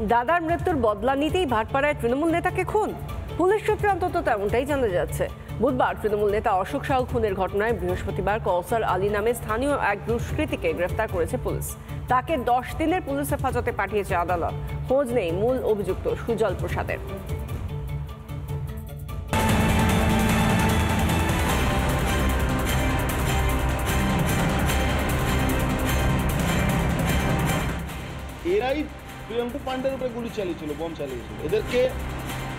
দাদার মৃত্যুর বদলা নিতেই ভাটপাড়ায় তৃণমূল নেতাকে খুন, পুলিশ সূত্রে অন্তত তেমনটাই জানা যাচ্ছে। বুধবার তৃণমূল নেতা অশোক সাউ খুনের ঘটনায় বৃহস্পতিবার কৌসার আলী নামে স্থানীয় এক দুষ্কৃতীকে গ্রেফতার করেছে পুলিশ। তাকে 10 দিনের পুলিশ হেফাজতে পাঠিয়েছে আদালত। খোঁজ নেই মূল অভিযুক্ত সুজল প্রসাদের। এরাই প্রিয়ঙ্কু পান্ডের উপরে গুলি চালিয়েছিল, বম চালিয়েছিল। এদেরকে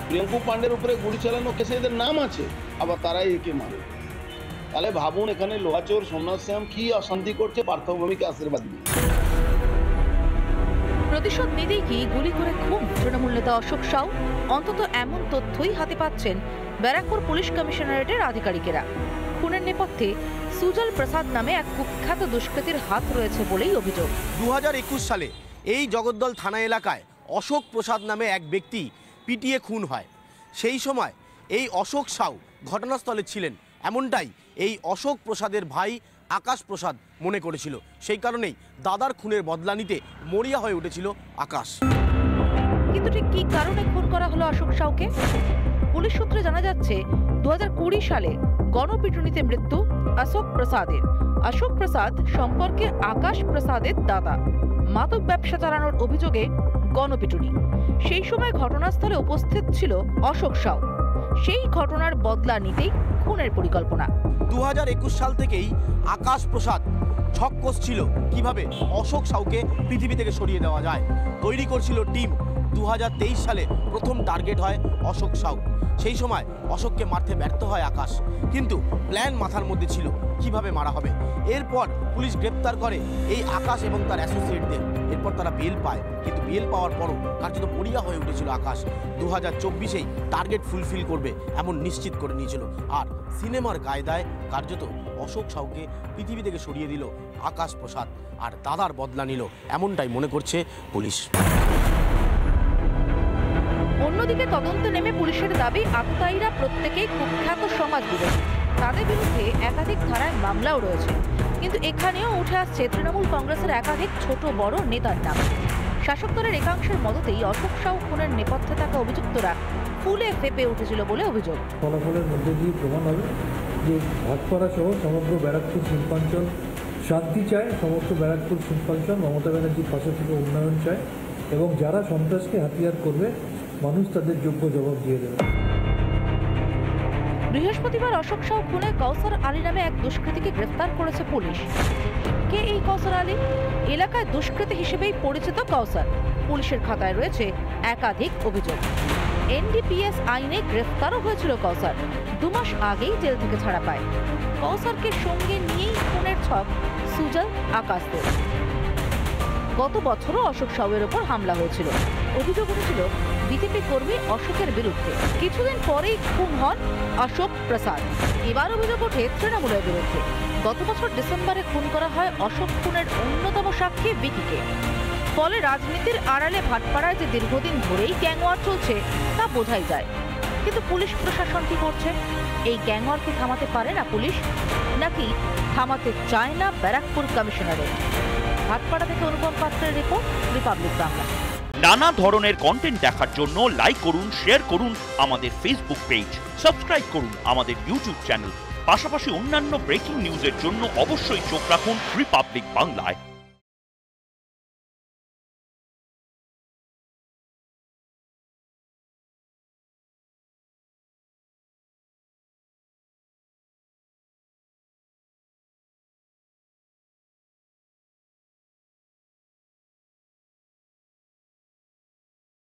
প্রিয়ঙ্কু পান্ডের উপরে গুলি চালানো কেসে এদের নাম আছে, আবার তারাই একে মারে। তাহলে ভাবুন এখানে লোহাচোর সোমনাথ শ্যাম কি অশান্তি করছে, পার্থভূমিকে আশীর্বাদ দিয়ে। প্রতিশোধ নিতেই কি গুলি করে খুন তৃণমূল নেতা অশোক সাউ? অন্তত এমন তথ্যই হাতে পাচ্ছেন ব্যারাকপুর পুলিশ কমিশনারেটের আধিকারিকেরা। খুনের নেপথ্যে সুজল প্রসাদ নামে এক কুখ্যাত দুষ্কৃতীর হাত রয়েছে বলেই অভিযোগ। 2021 সালে এই জগদ্দল থানা এলাকায় অশোক প্রসাদ নামে এক ব্যক্তি পিটিয়ে খুন হয়। সেই সময় এই অশোক সাউ ঘটনাস্থলে ছিলেন, এমনটাই এই অশোক প্রসাদের ভাই আকাশ প্রসাদ মনে করেছিল। সেই কারণেই দাদার খুনের বদলা নিতে মরিয়া হয়ে উঠেছিল আকাশ। কিন্তু ঠিক কী কারণে খুন করা হলো অশোক সাউকে? পুলিশ সূত্রে জানা যাচ্ছে 2020 সালে গণপিটুনিতে মৃত্যু অশোক প্রসাদের। অশোক প্রসাদ সম্পর্কে আকাশ প্রসাদের দাদা। মাদক ব্যবসা চালানোর অভিযোগে গণপিটুনি। সেই সময় ঘটনাস্থলে উপস্থিত ছিল অশোক সাউ। সেই ঘটনার বদলা নিতেই খুনের পরিকল্পনা। 2021 সাল থেকেই আকাশ প্রসাদ ছক কষছিল কিভাবে অশোক সাউকে পৃথিবী থেকে সরিয়ে দেওয়া যায়। তৈরি করছিল টিম। 2023 সালে প্রথম টার্গেট হয় অশোক সাউ। সেই সময় অশোককে মারতে ব্যর্থ হয় আকাশ, কিন্তু প্ল্যান মাথার মধ্যে ছিল কিভাবে মারা হবে। এরপর পুলিশ গ্রেপ্তার করে এই আকাশ এবং তার অ্যাসোসিয়েটদের। এরপর তারা বেল পায়, কিন্তু বেল পাওয়ার পরও কার্যত মরিয়া হয়ে উঠেছিল আকাশ। 2024-এই টার্গেট ফুলফিল করবে এমন নিশ্চিত করে নিয়েছিল। আর সিনেমার কায়দায় কার্যত অশোক সাউকে পৃথিবী থেকে সরিয়ে দিল আকাশ প্রসাদ, আর দাদার বদলা নিল, এমনটাই মনে করছে পুলিশ। অন্যদিকে তদন্তে নেমে পুলিশের দাবি আততায়ীরা প্রত্যেকেই কুখ্যাত সমাজ বিরোধী। তাদের বিরুদ্ধে একাধিক ধারায় মামলাও রয়েছে। কিন্তু এখানেও উঠে আসছে তৃণমূল কংগ্রেসের একাধিক ছোট বড় নেতার নাম। শাসক দলের একাংশের মদতেই অশোক সাউ খুনের নেপথ্যে থাকা অভিযুক্তরা ফুলে ফেপে উঠেছিল বলে অভিযোগ। ফলাফলের মধ্যে দিয়ে প্রমাণ হবে যে ভাটপাড়া সহ সমগ্র ব্যারাকপুর শিল্পাঞ্চল শান্তি চায়, সমস্ত ব্যারাকপুর শিল্পাঞ্চল মমতা ব্যানার্জির পাশে থেকে উন্নয়ন চায়, এবং যারা সন্ত্রাসকে হাতিয়ার করবে মানুষ তাদের যোগ্য জবাব দিয়ে দেবে। বৃহস্পতিবার অশোক সাউ খুনে কৌসার আলী নামে এক দুষ্কৃতীকে গ্রেফতার করেছে পুলিশ। কে এই কৌসার আলী? এলাকায় দুষ্কৃতী হিসেবেই পরিচিত কৌসার। পুলিশের খাতায় রয়েছে একাধিক অভিযোগ। এনডিপিএস আইনে গ্রেফতারও হয়েছিল কৌসার। 2 মাস আগেই জেল থেকে ছাড়া পায়। কৌসারকে সঙ্গে নিয়েই খুনের ছক সুজল আকাশদের। গত বছরও অশোক সাউয়ের ওপর হামলা হয়েছিল। অভিযোগ উঠেছিল বিজেপি কর্মী অশোকের বিরুদ্ধে। কিছুদিন পরেই খুন হন অশোক প্রসাদ। এবার অভিযোগ ওঠে তৃণমূলের বিরুদ্ধে। গত বছর ডিসেম্বরে খুন করা হয় অশোক খুনের অন্যতম সাক্ষী বিকিকে। ফলে রাজনীতির আড়ালে ভাটপাড়ায় যে দীর্ঘদিন ধরেই গ্যাংওয়ার চলছে তা বোঝাই যায়। কিন্তু পুলিশ প্রশাসন কি করছে? এই গ্যাংওয়ারকে থামাতে পারে না পুলিশ, নাকি থামাতে চায় না ব্যারাকপুর কমিশনারেট? ভাটপাড়া থেকে অনুপম পাত্রের রিপোর্ট, রিপাবলিক বাংলা। নানা ধরনের কন্টেন্ট দেখার জন্য লাইক করুন, শেয়ার করুন আমাদের ফেসবুক পেজ, সাবস্ক্রাইব করুন আমাদের ইউটিউব চ্যানেল। পাশাপাশি অন্যান্য ব্রেকিং নিউজের জন্য অবশ্যই চোখ রাখুন রিপাবলিক বাংলায়।